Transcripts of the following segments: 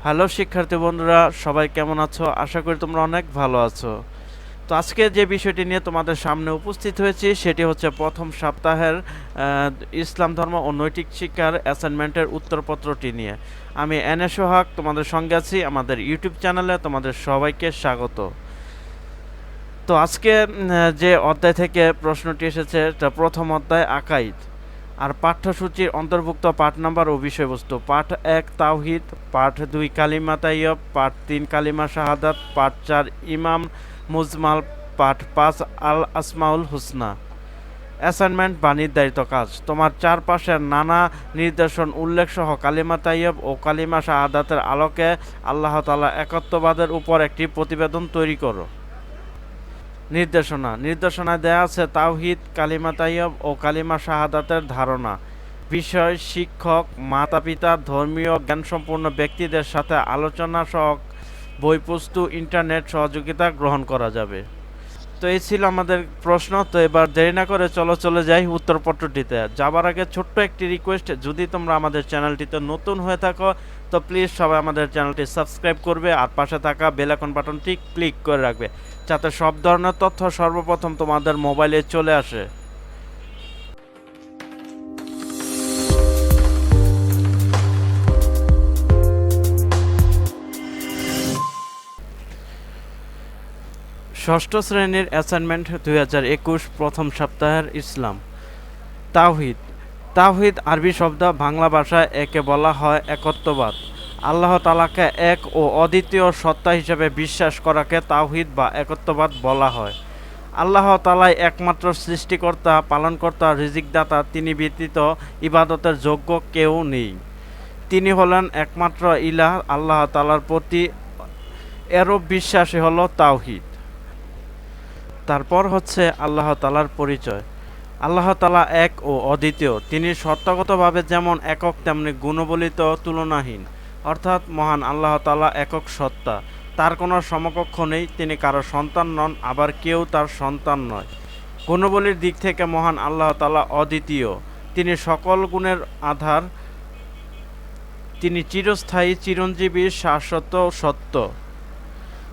Hello শিক্ষার্থী বন্ধুরা, সবাই কেমন আছো? আশা করি তোমরা অনেক ভালো আছো। তো আজকে যে বিষয়টি নিয়ে তোমাদের সামনে উপস্থিত হয়েছি সেটি হচ্ছে প্রথম সপ্তাহের ইসলাম ধর্ম ও নৈতিক শিক্ষার অ্যাসাইনমেন্টের উত্তরপত্রটি নিয়ে। আমি N.A.Sohag তোমাদের সঙ্গে আছি আমাদের ইউটিউব চ্যানেলে। তোমাদের সবাইকে স্বাগত। তো আজকে যে অধ্যায় থেকে প্রশ্নটি এসেছে তা প্রথম অধ্যায় আকাইদ। আর পাঠ্যসূচির অন্তর্ভুক্ত পাঠ নাম্বার ও বিষয়বস্তু: পাঠ 1 তাওহিদ, পাঠ 2 কালিমা তাইয়্যব, পাঠ 3 কালিমা শাহাদাত, পাঠ 4 ইমাম মুজমাল, পাঠ 5 আল আসমাউল হুসনা। অ্যাসাইনমেন্ট বা নির্ধারিত কাজ: তোমার চারপাশের নানা নির্দেশন উল্লেখ সহ কালিমা তাইয়্যব ও কালিমা শাহাদাতের আলোকে আল্লাহ তাআলা একত্ববাদের উপর একটি প্রতিবেদন তৈরি করো। নির্দেশনায় দেয়া আছে তাওহীদ, কালিমা তাইয়্যব ও কালিমা শাহাদাতের ধারণা। বিষয়: শিক্ষক, মাতা-পিতা, ধর্মীয় জ্ঞানসম্পন্ন ব্যক্তিদের সাথে আলোচনা সহ বইপুস্তক, ইন্টারনেট সহযোগিতা গ্রহণ করা যাবে। তো এই ছিল আমাদের প্রশ্ন। তো এবার দেরি না করে চলে যাই উত্তরপত্রটিতে যাবার আগে ছোট্ট একটি রিকোয়েস্ট: যদি তোমরা আমাদের চ্যানেলটিতে নতুন হয়ে থাকো তো প্লিজ সবাই আমাদের চ্যানেলটি সাবস্ক্রাইব করবে আর পাশে থাকা বেল আইকন বাটনটি ক্লিক করে রাখবে, যাতে সব ধরনের তথ্য সর্বপ্রথম তোমাদের মোবাইলে চলে আসে। ষষ্ঠ শ্রেণীর অ্যাসাইনমেন্ট 2021 প্রথম সপ্তাহের ইসলাম। তাওহীদ। তাওহীদ আরবি শব্দ, বাংলা ভাষায় একে বলা হয় একত্ববাদ। আল্লাহ তাআলাকে এক ও অদ্বিতীয় সত্তা হিসেবে বিশ্বাস করাকে তাওহীদ বা একত্ববাদ বলা হয়। আল্লাহ তাআলাই একমাত্র সৃষ্টিকর্তা, পালনকর্তা, রিজিকদাতা। তিনি ব্যতীত ইবাদতের যোগ্য কেউ নেই। তিনি হলেন একমাত্র ইলাহ। আল্লাহ তাআলার প্রতি এরূপ বিশ্বাসই হলো তাওহীদ। তারপর হচ্ছে আল্লাহ তাআলার পরিচয়। আল্লাহ তাআলা এক ও অদ্বিতীয়। তিনি সত্তাগতভাবে যেমন একক তেমনি গুণবলিত তুলনাহীন, অর্থাৎ মহান আল্লাহ তাআলা একক সত্তা, তার কোনো সমকক্ষ নেই। তিনি কারো সন্তান নন, আবার কেউ তার সন্তান নয়। গুণবলির দিক থেকে মহান আল্লাহ তাআলা অদ্বিতীয়। তিনি সকল গুণের আধার। তিনি চিরস্থায়ী, চিরঞ্জীবী, শাশ্বত, সত্য।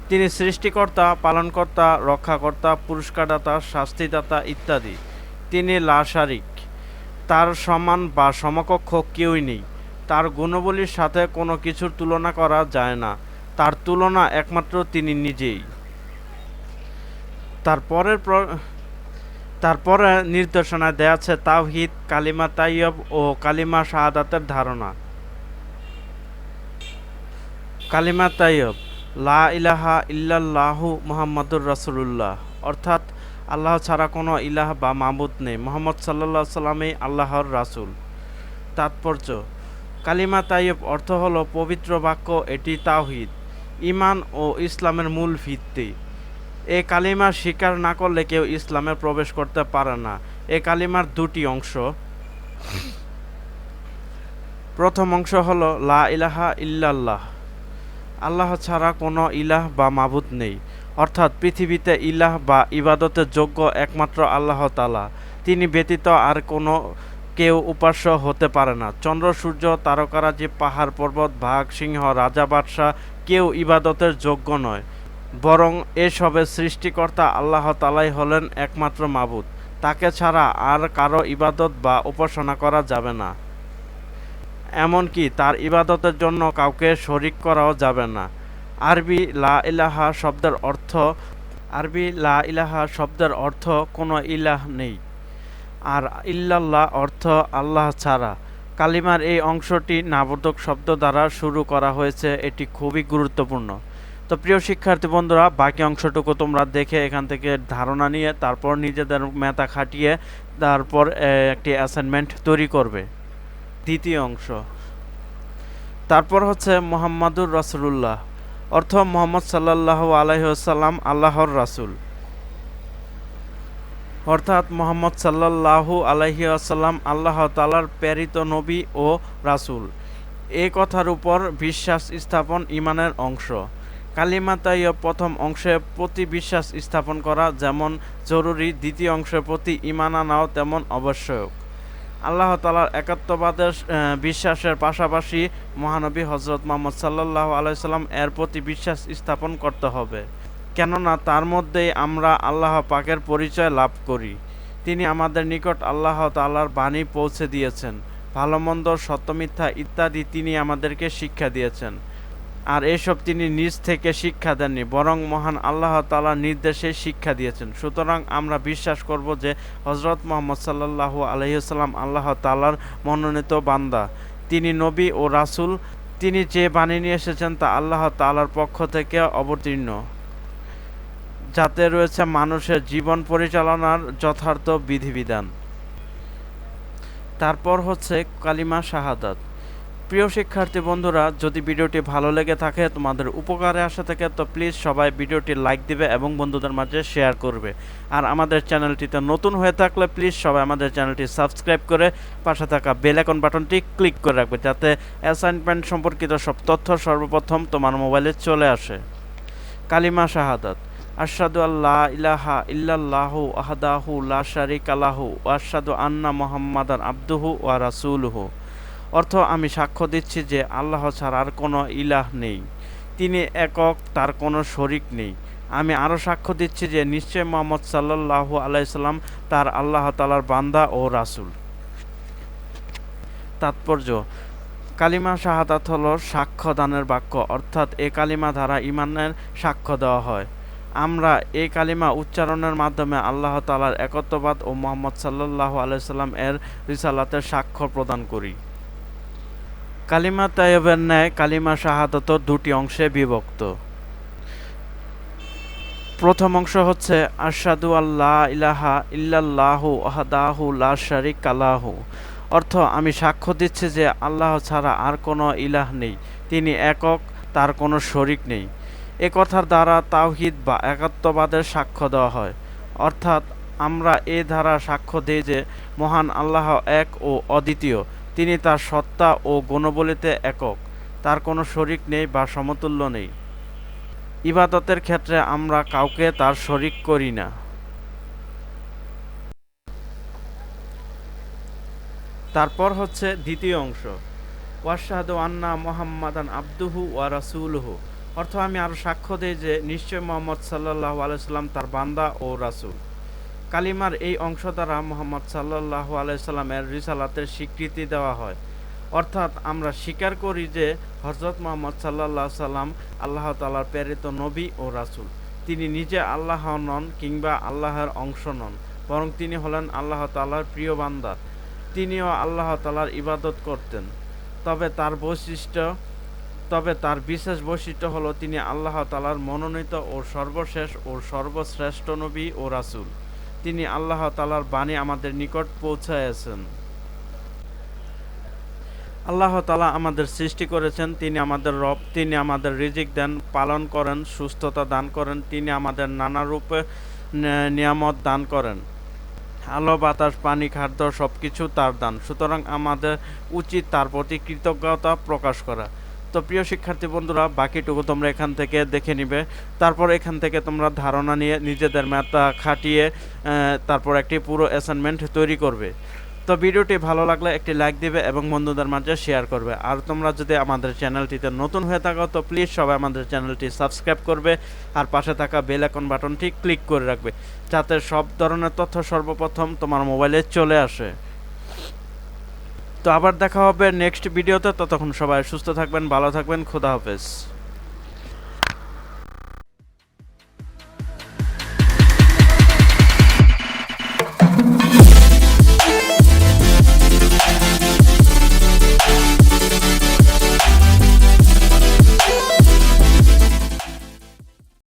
তিনি সৃষ্টিকর্তা, পালনকর্তা, রক্ষাকর্তা, পুরস্কারদাতা, শাস্তিদাতা ইত্যাদি। তিনি লা শারীক। তার সমান বা সমকক্ষ কেউই নেই। তার গুণাবলীর সাথে কোনো কিছুর তুলনা করা যায় না। তার তুলনা একমাত্র তিনি নিজেই। তারপরে নির্দেশনায় দেয়া আছে তাওহীদ, কালিমা তাইয়্যব ও কালিমা শাহাদাতের ধারণা। কালিমা তাইয়্যব: লা ইলাহা ইল্লাল্লাহু মুহাম্মাদুর রাসূলুল্লাহ, অর্থাৎ আল্লাহ ছাড়া কোনো ইলাহ বা মাবুদ নেই। মুহাম্মদ সাল্লাল্লাহু আলাইহি সাল্লামই আল্লাহর রাসূল। তাৎপর্য: কালিমা তাইয়্যব অর্থ হলো পবিত্র বাক্য। এটি তাওহীদ, ঈমান ও ইসলামের মূল ভিত্তি। এ কালিমা স্বীকার না করলে কেউ ইসলামে প্রবেশ করতে পারে না। এ কালিমার দুটি অংশ। প্রথম অংশ হলো লা ইলাহা ইল্লাল্লাহ, আল্লাহ ছাড়া কোনো ইলাহ বা মাবুদ নেই, অর্থাৎ পৃথিবীতে ইলাহ বা ইবাদতের যোগ্য একমাত্র আল্লাহ তাআলা। তিনি ব্যতীত আর কোনো কেউ উপাস্য হতে পারে না। চন্দ্র, সূর্য, তারকারাজি, পাহাড়, পর্বত, বাঘ, সিংহ, রাজা, বাদশাহ কেউ ইবাদতের যোগ্য নয়, বরং এসবের সৃষ্টিকর্তা আল্লাহ তাআলাই হলেন একমাত্র মাবুদ। তাকে ছাড়া আর কারো ইবাদত বা উপাসনা করা যাবে না, এমনকি তার ইবাদতের জন্য কাউকে শরিক করাও যাবে না। আরবি লা ইলাহা শব্দের অর্থ কোনো ইলাহ নেই, আর ইল্লাল্লাহ অর্থ আল্লাহ ছাড়া। কালিমার এই অংশটি নাবোধক শব্দ দ্বারা শুরু করা হয়েছে। এটি খুবই গুরুত্বপূর্ণ। তো প্রিয় শিক্ষার্থী বন্ধুরা, বাকি অংশটুকু তোমরা দেখে এখান থেকে ধারণা নিয়ে তারপর নিজেদের মেধা খাটিয়ে তারপর একটি অ্যাসাইনমেন্ট তৈরি করবে। দ্বিতীয় অংশ। তারপর হচ্ছে মুহাম্মাদুর রাসূলুল্লাহ, অর্থ মুহাম্মদ সাল্লাল্লাহু আলাইহি ওয়াসাল্লাম আল্লাহর রাসূল, অর্থাৎ মুহাম্মদ সাল্লাল্লাহু আলাইহি ওয়াসাল্লাম আল্লাহ তাআলার প্রেরিত নবী ও রাসূল। এই কথার উপর বিশ্বাস স্থাপন ঈমানের অংশ। কালিমা তাইয়্যব প্রথম অংশের প্রতি বিশ্বাস স্থাপন করা যেমন জরুরি, দ্বিতীয় অংশের প্রতি ঈমান আনাও তেমন আবশ্যক। আল্লাহ তাআলার একাত্মবাদের বিশ্বাসের পাশাপাশি মহানবী হযরত মুহাম্মদ সাল্লাল্লাহু আলাইহি সাল্লাম এর প্রতি বিশ্বাস স্থাপন করতে হবে, কেননা তার মধ্যেই আমরা আল্লাহ পাকের পরিচয় লাভ করি। তিনি আমাদের নিকট আল্লাহ তাআলার বাণী পৌঁছে দিয়েছেন, ভালো মন্দ সত্য মিথ্যা ইত্যাদি তিনি আমাদেরকে শিক্ষা দিয়েছেন। আর এসব তিনি নিজ থেকে শিক্ষা দেননি, বরং মহান আল্লাহ তাআলার নির্দেশে শিক্ষা দিয়েছেন। সুতরাং আমরা বিশ্বাস করব যে হযরত মুহাম্মদ সাল্লাল্লাহু আলাইহি ওয়াসাল্লাম আল্লাহ তাআলার মনোনীত বান্দা, তিনি নবী ও রাসূল। তিনি যে বাণী নিয়ে এসেছেন তা আল্লাহ তাআলার পক্ষ থেকে অবতীর্ণ, যাতে রয়েছে মানুষের জীবন পরিচালনার যথার্থ বিধিবিধান। তারপর হচ্ছে কালিমা শাহাদাত। প্রিয় শিক্ষার্থী বন্ধুরা, যদি ভিডিওটি ভালো লেগে থাকে, তোমাদের উপকারে আসে থাকে, তো প্লিজ সবাই ভিডিওটি লাইক দিবে এবং বন্ধুদের মাঝে শেয়ার করবে। আর আমাদের চ্যানেলটিতে নতুন হয়ে থাকলে প্লিজ সবাই আমাদের চ্যানেলটি সাবস্ক্রাইব করে পাশে থাকা বেল আইকন বাটনটি ক্লিক করে রাখবে, যাতে অ্যাসাইনমেন্ট সম্পর্কিত সব তথ্য সর্বপ্রথম তোমার মোবাইলে চলে আসে। কালিমা শাহাদাত। আশহাদু আল্লা ইলাহা ইল্লাল্লাহু ওয়াহদাহু লা শারীকা লাহু ওয়া আশহাদু আন্না মুহাম্মাদান আবদুহু ওয়া রাসূলুহু। অর্থ, আমি সাক্ষ্য দিচ্ছি যে আল্লাহ ছাড়া আর কোনো ইলাহ নেই, তিনি একক, তার কোনো শরিক নেই। আমি আরও সাক্ষ্য দিচ্ছি যে নিশ্চয় মুহাম্মদ সাল্লাল্লাহু আলাইহি সাল্লাম তার আল্লাহ তাআলার বান্দা ও রাসূল। তাৎপর্য: কালিমা শাহাদাত হলো সাক্ষ্য দানের বাক্য, অর্থাৎ এই কালিমা দ্বারা ঈমানের সাক্ষ্য দেওয়া হয়। আমরা এই কালিমা উচ্চারণের মাধ্যমে আল্লাহ তাআলার একত্ববাদ ও মুহাম্মদ সাল্লাল্লাহু আলাইহি সাল্লাম এর রিসালাতের সাক্ষ্য প্রদান করি। কালিমা তাইয়্যিবার ন্যায় কালিমা শাহাদাতও দুটি অংশে বিভক্ত। প্রথম অংশ হচ্ছে আশহাদু আল্লা ইলাহা ইল্লাল্লাহু ওয়াহদাহু লা শারীকা লাহু। অর্থ, আমি সাক্ষ্য দিচ্ছি যে আল্লাহ ছাড়া আর কোনো ইলাহ নেই, তিনি একক, তার কোনো শরিক নেই। এ কথার দ্বারা তাওহীদ বা একাত্মবাদের সাক্ষ্য দেওয়া হয়, অর্থাৎ আমরা এ দ্বারা সাক্ষ্য দিই যে মহান আল্লাহ এক ও অদ্বিতীয়, তিনি তার সত্তা ও গুণাবলীতে একক, তার কোনো শরিক নেই বা সমতুল্য নেই। ইবাদতের ক্ষেত্রে আমরা কাউকে তার শরিক করি না। তারপর হচ্ছে দ্বিতীয় অংশ, ওয়াশহাদু আন্না মুহাম্মাদান আবদুহু ওয়া রাসূলুহু। অর্থ, আমি আরও সাক্ষ্য দিই যে নিশ্চয় মুহাম্মদ সাল্লাল্লাহু আলাইহি সাল্লাম তার বান্দা ও রাসূল। কালিমার এই অংশ দ্বারা মুহাম্মদ সাল্লাল্লাহু আলাইহি সাল্লামের রিসালাতের স্বীকৃতি দেওয়া হয়, অর্থাৎ আমরা স্বীকার করি যে হযরত মুহাম্মদ সাল্লাল্লাহু আলাইহি সাল্লাম আল্লাহ তাআলার প্রেরিত নবী ও রাসূল। তিনি নিজে আল্লাহ নন কিংবা আল্লাহর অংশ নন, বরং তিনি হলেন আল্লাহ তাআলার প্রিয় বান্দা। তিনিও আল্লাহ তাআলার ইবাদত করতেন। তবে তার বিশেষ বৈশিষ্ট্য হলো তিনি আল্লাহ তাআলার মনোনীত ও সর্বশেষ ও সর্বশ্রেষ্ঠ নবী ও রাসূল। তিনি আল্লাহ তাআলার বাণী আমাদের নিকট পৌঁছাইয়াছেন। আল্লাহ তাআলা আমাদের সৃষ্টি করেছেন, তিনি আমাদের রব, তিনি আমাদের রিজিক দেন, পালন করেন, সুস্থতা দান করেন, তিনি আমাদের নানা রূপে নিয়ামত দান করেন। আলো, বাতাস, পানি, খাদ্য সবকিছু তার দান। সুতরাং আমাদের উচিত তার প্রতি কৃতজ্ঞতা প্রকাশ করা। তো প্রিয় শিক্ষার্থী বন্ধুরা, বাকিটুকু তোমরা এখান থেকে দেখে নিবে। তারপর এখান থেকে তোমরা ধারণা নিয়ে নিজেদের মাথা খাটিয়ে তারপর একটি পুরো অ্যাসাইনমেন্ট তৈরি করবে। তো ভিডিওটি ভালো লাগলে একটি লাইক দিবে এবং বন্ধুদের মাঝে শেয়ার করবে। আর তোমরা যদি আমাদের চ্যানেলটিতে নতুন হয়ে থাকো, তো প্লিজ সবাই আমাদের চ্যানেলটি সাবস্ক্রাইব করবে আর পাশে থাকা বেল আইকন বাটনটি ক্লিক করে রাখবে, যাতে সব ধরনের তথ্য সর্বপ্রথম তোমার মোবাইলে চলে আসে। তো আবার দেখা হবে নেক্সট ভিডিওতে। ততক্ষণ সবাই সুস্থ থাকবেন, ভালো থাকবেন। খোদা হাফেজ।